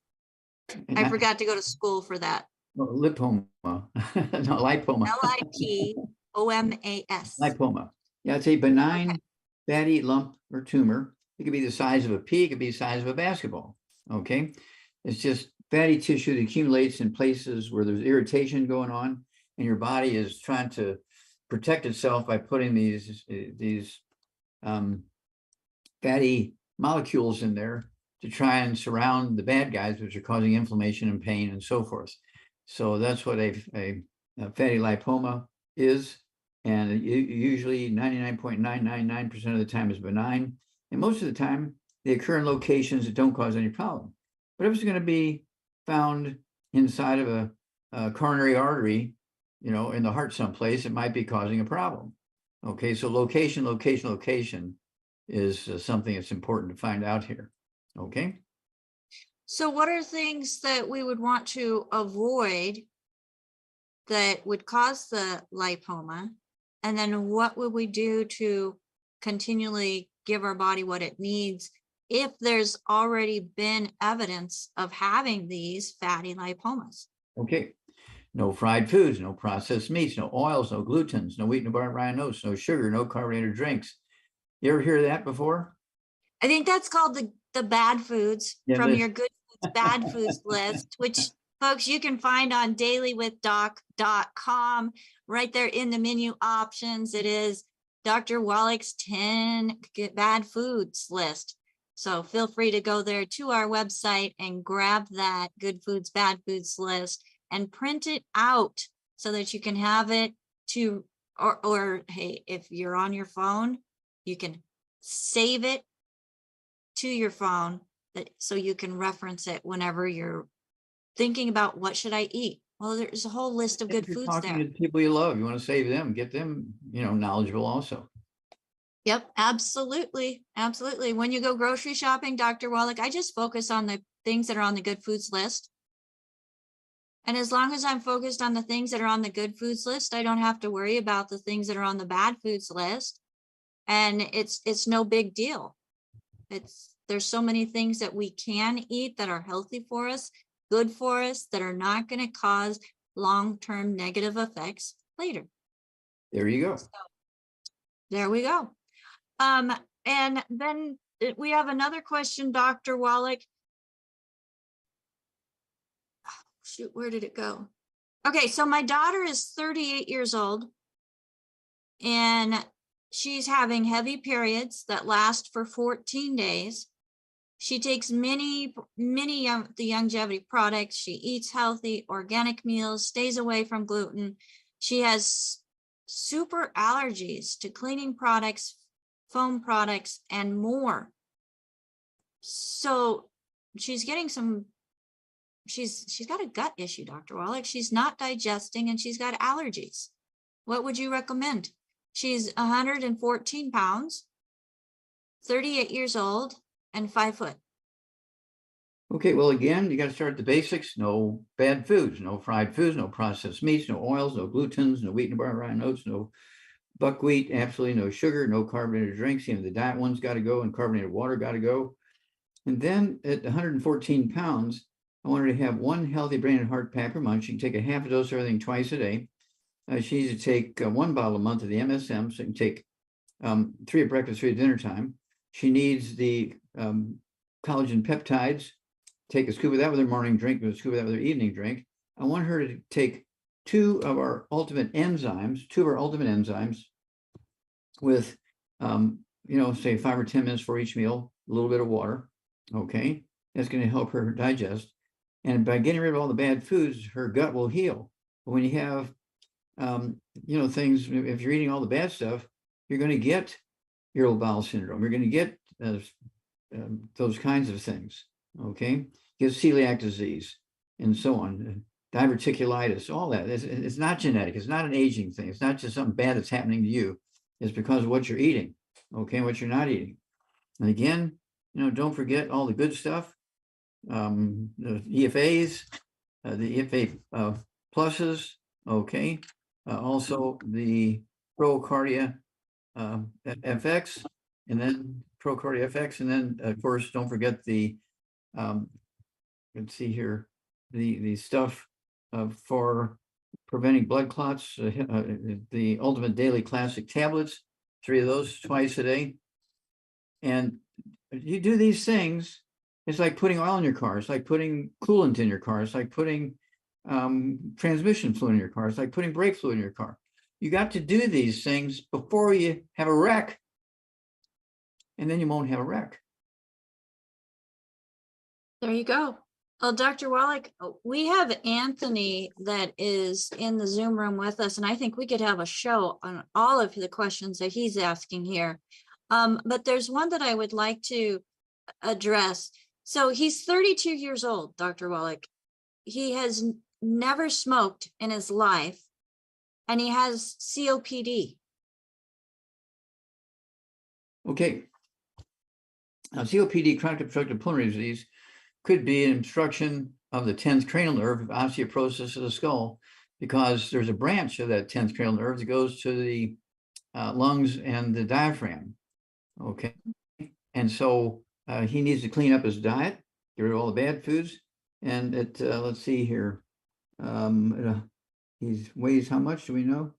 And I forgot to go to school for that. lipoma? No, lipoma. Lipomas. Lipoma. Yeah, it's a benign fatty lump or tumor. It could be the size of a pea, it could be the size of a basketball. Okay. It's just fatty tissue that accumulates in places where there's irritation going on, and your body is trying to protect itself by putting these fatty molecules in there to try and surround the bad guys, which are causing inflammation and pain and so forth. So that's what a fatty lipoma is. And it usually 99.999% of the time is benign. And most of the time, they occur in locations that don't cause any problem. But if it's going to be found inside of a coronary artery, in the heart someplace, it might be causing a problem. Okay, so location is something that's important to find out here. Okay. So what are things that we would want to avoid that would cause the lipoma? And then what would we do to continually give our body what it needs if there's already been evidence of having these fatty lipomas? Okay. No fried foods, no processed meats, no oils, no glutens, no wheat, no barley, rye, no oats, no sugar, no carbonated drinks. You ever hear that before? I think that's called the bad foods from your good foods, bad foods list, which folks, you can find on dailywithdoc.com. Right there in the menu options, it is Dr. Wallach's 10 bad foods list. So feel free to go there to our website and grab that good foods, bad foods list and print it out so that you can have it to, or hey, if you're on your phone, you can save it to your phone so you can reference it whenever you're thinking about what should I eat. Well, there's a whole list of good foods talking there. to people you love, you want to save them, get them, knowledgeable also. Yep, absolutely. Absolutely. When you go grocery shopping, Dr. Wallach, I just focus on the things that are on the good foods list. And as long as I'm focused on the things that are on the good foods list, I don't have to worry about the things that are on the bad foods list. And it's no big deal. It's There's so many things that we can eat that are healthy for us, good for us, that are not going to cause long-term negative effects later. There you go. There we go. And then we have another question, Dr. Wallach. Shoot, where did it go? Okay, so my daughter is 38 years old and she's having heavy periods that last for 14 days. She takes many of the longevity products. She eats healthy, organic meals, stays away from gluten. She has super allergies to cleaning products, foam products, and more. So she's getting she's got a gut issue, Dr. Wallach. She's not digesting and she's got allergies. What would you recommend? She's 114 pounds, 38 years old, and 5 foot. Okay, well, again, you got to start at the basics. No bad foods, no fried foods, no processed meats, no oils, no glutens, no wheat and barley, rye, oats, no buckwheat, absolutely no sugar, no carbonated drinks. Even the diet one's got to go, and carbonated water got to go. And then at 114 pounds, I want her to have one healthy brain and heart pack per month. She can take a half a dose of everything twice a day. She needs to take 1 bottle a month of the MSM, so she can take 3 at breakfast, 3 at dinner time. She needs the collagen peptides. Take a scoop of that with her morning drink, a scoop of that with her evening drink. I want her to take 2 of our ultimate enzymes, with, say 5 or 10 minutes for each meal, a little bit of water. Okay, that's going to help her digest. And by getting rid of all the bad foods, her gut will heal. But when you have, things, if you're eating all the bad stuff, you're going to get irritable bowel syndrome. You're going to get those kinds of things. Okay, get celiac disease and so on, diverticulitis, all that. It's not genetic. It's not an aging thing. It's not just something bad that's happening to you. It's because of what you're eating. Okay, what you're not eating. And again, don't forget all the good stuff. The EFAs, the EFA pluses, okay. Also the Procardia FX, and then Procardia FX, and then of course don't forget the let's see here, the stuff for preventing blood clots, the Ultimate Daily Classic tablets, 3 of those twice a day. And you do these things, it's like putting oil in your car. It's like putting coolant in your car. It's like putting transmission fluid in your car. It's like putting brake fluid in your car. You got to do these things before you have a wreck, and then you won't have a wreck. There you go. Well, Dr. Wallach, we have Anthony that is in the Zoom room with us, and I think we could have a show on all of the questions that he's asking here. But there's one that I would like to address. So he's 32 years old, Dr. Wallach. He has never smoked in his life, and he has COPD. Okay. Now, COPD, chronic obstructive pulmonary disease, could be an obstruction of the 10th cranial nerve, osteoporosis of the skull, because there's a branch of that 10th cranial nerve that goes to the lungs and the diaphragm. Okay. And so he needs to clean up his diet, get rid of all the bad foods. And let's see here. He weighs how much, do we know?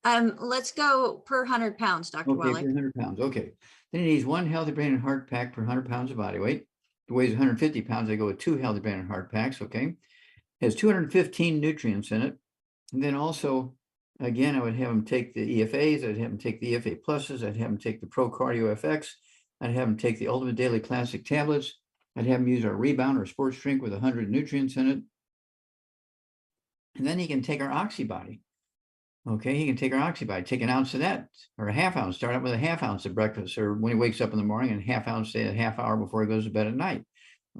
Let's go per 100 pounds, Dr. Okay, Wallach. per 100 pounds. Okay. Then he needs 1 healthy brain and heart pack per 100 pounds of body weight. If he weighs 150 pounds, I go with 2 healthy brain and heart packs. Okay. Has 215 nutrients in it. And then also, again, I would have him take the EFAs. I'd have him take the EFA pluses. I'd have him take the Procardio FX. I'd have him take the Ultimate Daily Classic tablets. I'd have him use our Rebound or sports drink with 100 nutrients in it. And then he can take our Oxybody. Okay, he can take our Oxybody, take an ounce of that, or a half ounce, start out with a half ounce at breakfast, or when he wakes up in the morning, and half ounce, say a half hour before he goes to bed at night.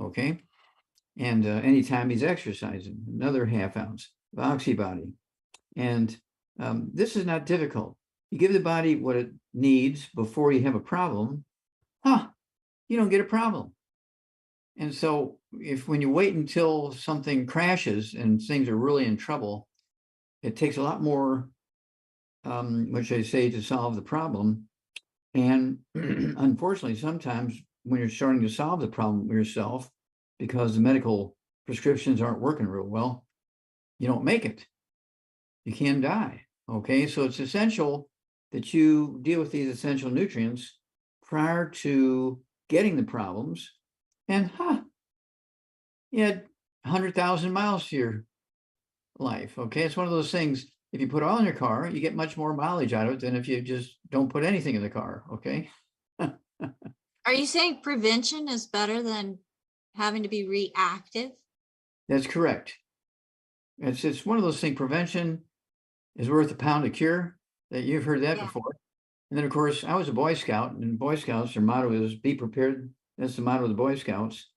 Okay. And anytime he's exercising, another half ounce of Oxybody. And this is not difficult. You give the body what it needs before you have a problem, you don't get a problem. And so when you wait until something crashes and things are really in trouble, it takes a lot more, what should I say, to solve the problem. And unfortunately, sometimes when you're starting to solve the problem yourself, because the medical prescriptions aren't working real well, you don't make it. You can die. Okay, so it's essential that you deal with these essential nutrients prior to getting the problems. And you had 100,000 miles to your life. Okay, it's one of those things. If you put oil in your car, you get much more mileage out of it than if you just don't put anything in the car. Okay. Are you saying prevention is better than having to be reactive? That's correct. It's one of those things. Prevention is worth a pound of cure. That you've heard that Yeah. before. And then, of course, I was a Boy Scout, and Boy Scouts, their motto is be prepared. That's the motto of the Boy Scouts.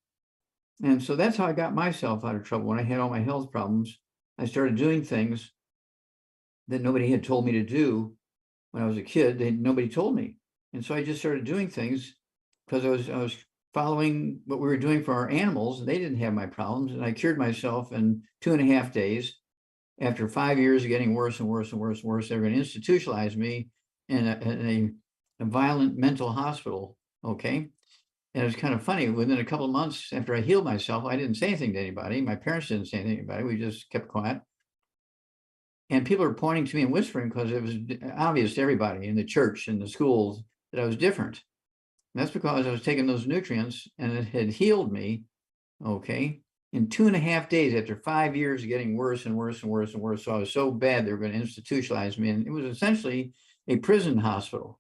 And so that's how I got myself out of trouble. When I had all my health problems, I started doing things that nobody had told me to do when I was a kid. Nobody told me. And so I just started doing things because I was following what we were doing for our animals, and they didn't have my problems. And I cured myself in 2.5 days. After 5 years of getting worse and worse and worse and worse, they were going to institutionalize me in a violent mental hospital. Okay. And it was kind of funny. Within a couple of months after I healed myself, I didn't say anything to anybody. My parents didn't say anything to anybody. We just kept quiet. And people were pointing to me and whispering because it was obvious to everybody in the church and the schools that I was different. And that's because I was taking those nutrients and it had healed me. Okay. In 2.5 days, after 5 years of getting worse and worse and worse and worse. So I was so bad they were going to institutionalize me. And it was essentially a prison hospital.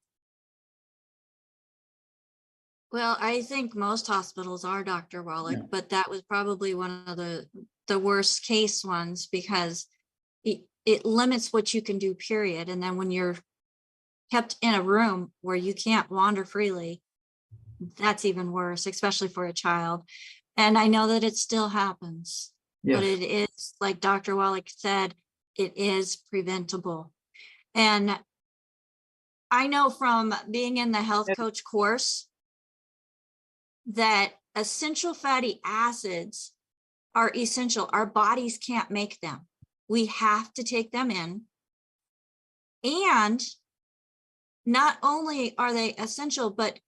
Well, I think most hospitals are, Dr. Wallach, Yeah. but that was probably one of the worst case ones because it limits what you can do, period. And then when you're kept in a room where you can't wander freely, that's even worse, especially for a child. And I know that it still happens, but Yes. it is, like Dr. Wallach said, it is preventable. And I know from being in the health coach course that essential fatty acids are essential. Our bodies can't make them. We have to take them in. And not only are they essential, but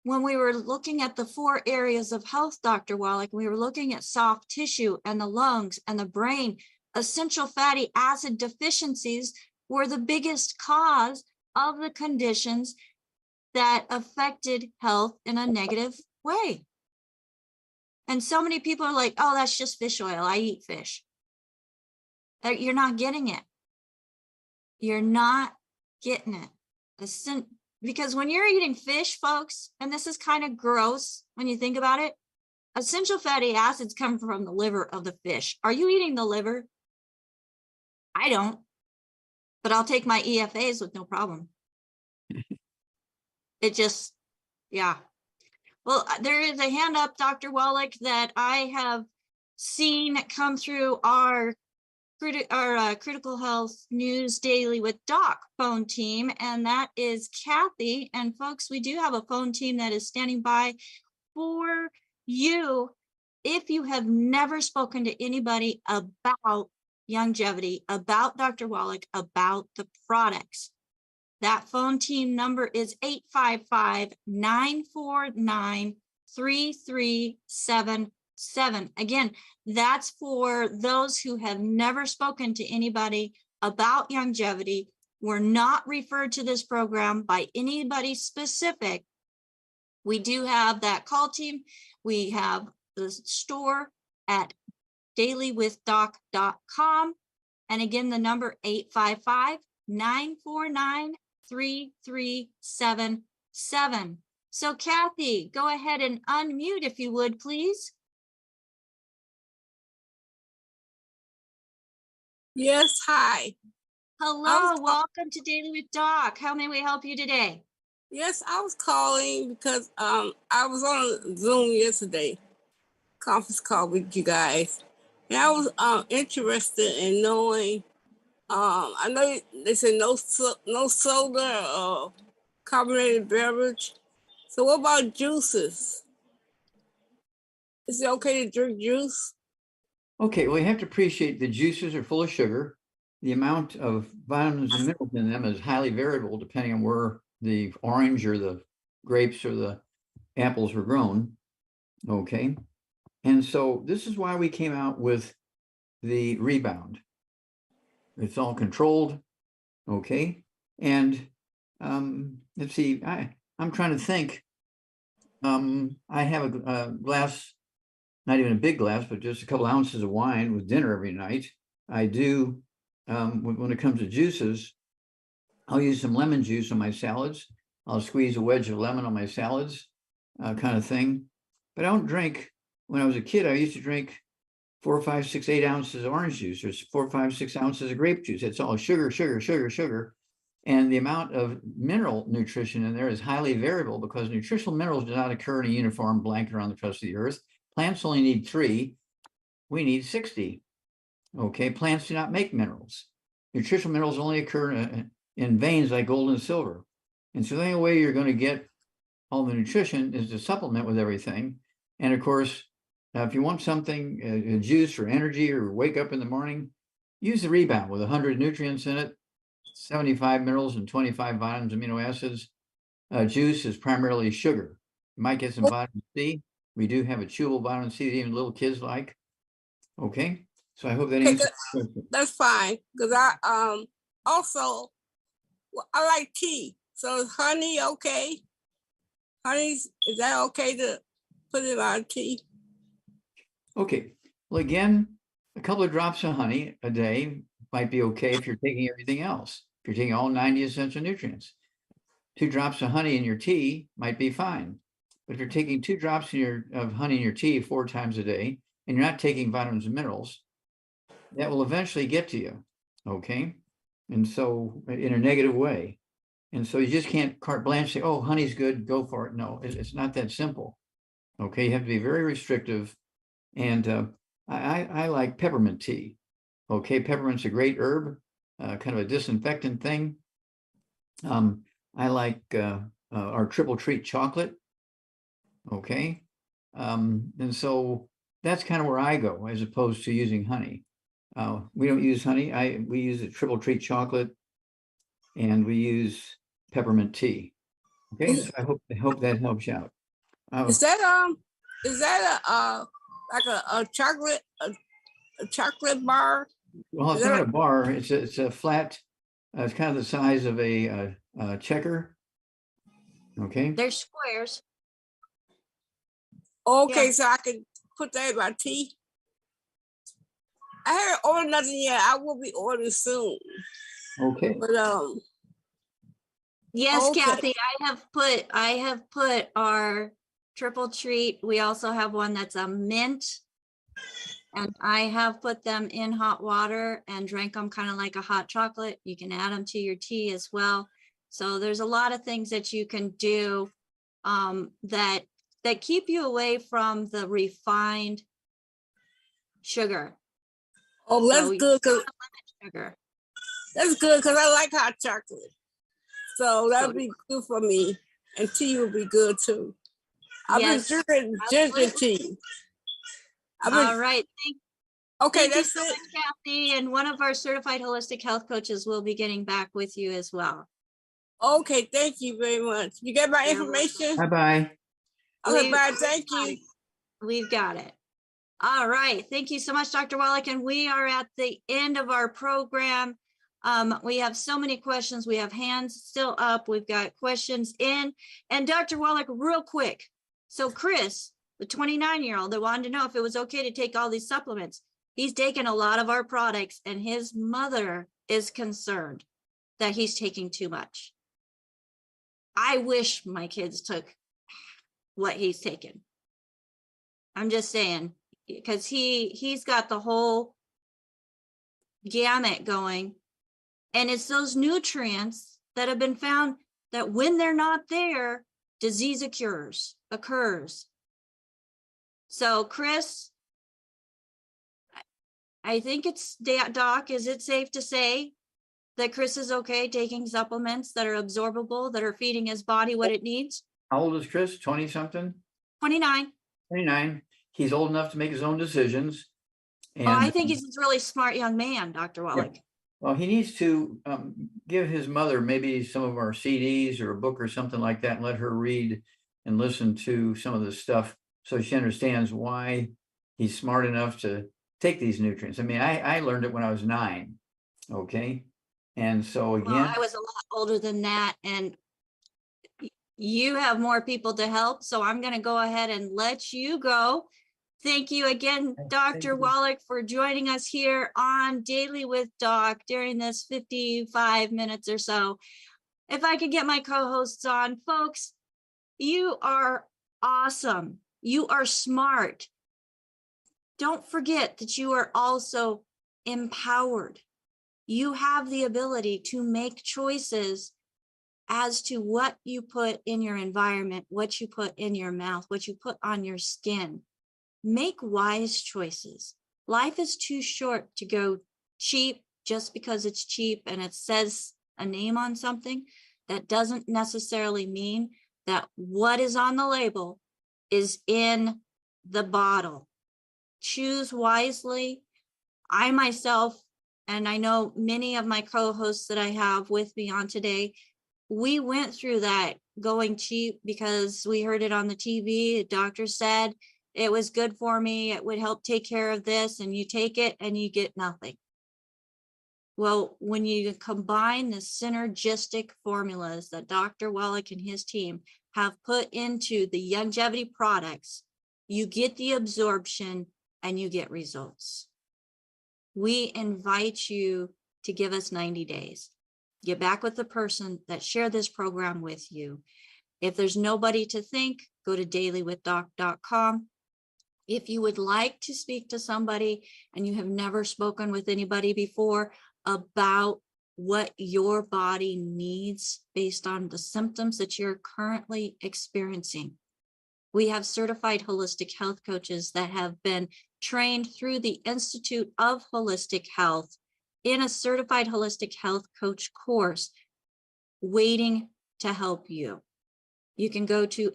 when we were looking at the 4 areas of health, Dr. Wallach, we were looking at soft tissue and the lungs and the brain. Essential fatty acid deficiencies were the biggest cause of the conditions that affected health in a negative way. And so many people are like, oh, that's just fish oil. I eat fish. You're not getting it. You're not getting it. Because when you're eating fish, folks, and this is kind of gross when you think about it, essential fatty acids come from the liver of the fish. Are you eating the liver? I don't, but I'll take my EFAs with no problem. It just, yeah. Well, there is a hand up, Dr. Wallach, that I have seen come through our critical health news daily with Doc phone team, and that is Kathy. And folks, we do have a phone team that is standing by for you if you have never spoken to anybody about longevity, about Dr. Wallach, about the products. That phone team number is 855-949-3377. Again, that's for those who have never spoken to anybody about longevity. We're not referred to this program by anybody specific. We do have that call team. We have the store at dailywithdoc.com. And again, the number 855-949-3377. So Kathy, go ahead and unmute if you would, please. Yes, hi. Hello, welcome to Daily with Doc. How may we help you today? Yes, I was calling because I was on Zoom yesterday, conference call with you guys, and I was interested in knowing. I know they said no soda or carbonated beverage. So what about juices? Is it okay to drink juice? Okay, well, you have to appreciate the juices are full of sugar. The amount of vitamins and minerals in them is highly variable depending on where the orange or the grapes or the apples were grown. Okay. And so this is why we came out with the rebound. It's all controlled. Okay. And let's see, I'm trying to think. I have a glass, not even a big glass, but just a couple ounces of wine with dinner every night. I do, when it comes to juices, I'll use some lemon juice on my salads. I'll squeeze a wedge of lemon on my salads, kind of thing. But I don't drink. When I was a kid, I used to drink 4, 5, 6, 8 ounces of orange juice, or 4, 5, 6 ounces of grape juice. It's all sugar, sugar, sugar, sugar. And the amount of mineral nutrition in there is highly variable because nutritional minerals do not occur in a uniform blanket around the face of the earth. Plants only need 3. We need 60. Okay, plants do not make minerals. Nutritional minerals only occur in veins like gold and silver. And so the only way you're going to get all the nutrition is to supplement with everything. And of course, if you want something, a juice or energy, or wake up in the morning, use the rebound with 100 nutrients in it, 75 minerals and 25 vitamins, amino acids. Juice is primarily sugar. You might get some vitamin C. We do have a chewable vitamin C that even little kids like. Okay, so I hope that answers the question. That's fine, because I also I like tea. So is honey okay? Honey, is that okay to put in our tea? Okay, well, again, a couple of drops of honey a day might be okay if you're taking everything else. If you're taking all 90 essential nutrients. 2 drops of honey in your tea might be fine. But if you're taking 2 drops of honey in your tea 4 times a day, and you're not taking vitamins and minerals, that will eventually get to you. Okay, and so in a negative way. And so you just can't carte blanche say, oh, honey's good, go for it. No, it's not that simple. Okay, you have to be very restrictive. And I like peppermint tea. Okay, peppermint's a great herb, kind of a disinfectant thing. I like our triple treat chocolate. Okay, and so that's kind of where I go as opposed to using honey. We don't use honey. We use a triple treat chocolate, and we use peppermint tea. Okay, so I hope that helps you out. Is that like a chocolate bar? Well, it's not a bar. It's a flat. It's kind of the size of a checker. Okay. They're squares. Okay, Yeah. so I can put that in my tea. I haven't ordered nothing yet. I will be ordering soon. Okay. But Yes, Okay. Kathy, I have put our triple treat. We also have one that's a mint. And I have put them in hot water and drank them kind of like a hot chocolate. You can add them to your tea as well. So there's a lot of things that you can do that keep you away from the refined sugar. oh, that's So good because sugar. I like hot chocolate. So that'd be good for me, and tea would be good too. I've Yes, been drinking ginger tea. All right. Okay, Thank you that's so it. much, Kathy. And one of our certified holistic health coaches will be getting back with you as well. Okay, thank you very much. You get my You're information? Bye-bye. Okay, bye. Thank you. We've got it. All right. Thank you so much, Dr. Wallach. And we are at the end of our program. We have so many questions. We have hands still up. We've got questions in. And Dr. Wallach, real quick. So Chris, the 29-year-old that wanted to know if it was okay to take all these supplements, he's taken a lot of our products, and his mother is concerned that he's taking too much. I wish my kids took what he's taken. I'm just saying, because he's got the whole gamut going. And it's those nutrients that have been found that when they're not there, disease occurs. So Chris, I think it's, Doc, is it safe to say that Chris is okay taking supplements that are absorbable, that are feeding his body what it needs? How old is Chris? 20 something? 29. 29. He's old enough to make his own decisions. And I think he's a really smart young man, Dr. Wallach. well, he needs to give his mother maybe some of our CDs or a book or something like that and let her read and listen to some of the stuff so she understands why he's smart enough to take these nutrients. I mean, I learned it when I was 9. Okay. And so Well, again, I was a lot older than that, and you have more people to help. So I'm going to go ahead and let you go. Thank you again, Thank Dr. you. Wallach, for joining us here on Daily with Doc during this 55 minutes or so. If I could get my co-hosts on, folks, you are awesome. You are smart. Don't forget that you are also empowered. You have the ability to make choices as to what you put in your environment, what you put in your mouth, what you put on your skin. Make wise choices. Life is too short to go cheap just because it's cheap and it says a name on something. That doesn't necessarily mean that what is on the label is in the bottle. Choose wisely. I myself, and I know many of my co-hosts that I have with me on today, we went through that going cheap because we heard it on the TV. The doctor said it was good for me. It would help take care of this, and you take it and you get nothing. Well, when you combine the synergistic formulas that Dr. Wallach and his team have put into the longevity products, you get the absorption and you get results. We invite you to give us 90 days. Get back with the person that shared this program with you. If there's nobody to thank, go to dailywithdoc.com. If you would like to speak to somebody and you have never spoken with anybody before about what your body needs based on the symptoms that you're currently experiencing, we have certified holistic health coaches that have been trained through the Institute of Holistic Health in a certified holistic health coach course waiting to help you. You can go to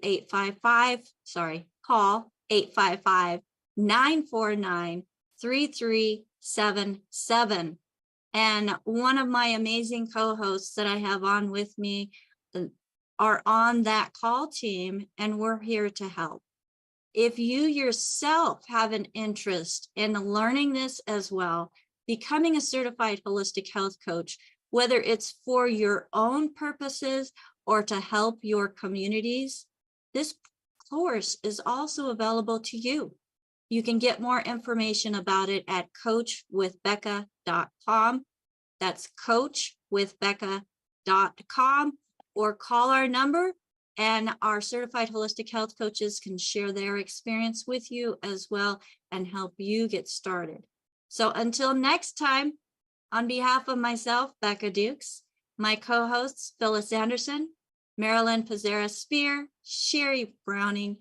call 855-949-3377. And one of my amazing co-hosts that I have on with me are on that call team, and we're here to help. If you yourself have an interest in learning this as well, becoming a certified holistic health coach, whether it's for your own purposes or to help your communities, this course is also available to you. You can get more information about it at coachwithbecca.com. That's coachwithbecca.com, or call our number and our certified holistic health coaches can share their experience with you as well and help you get started. So until next time, on behalf of myself, Becca Dukes, my co-hosts, Phyllis Anderson, Marilyn Pizzera-Spear, Sherry Browning,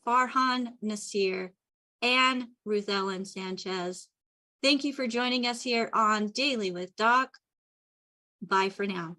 Farhan Nasir, and Ruth Ellen Sanchez. Thank you for joining us here on Daily with Doc. Bye for now.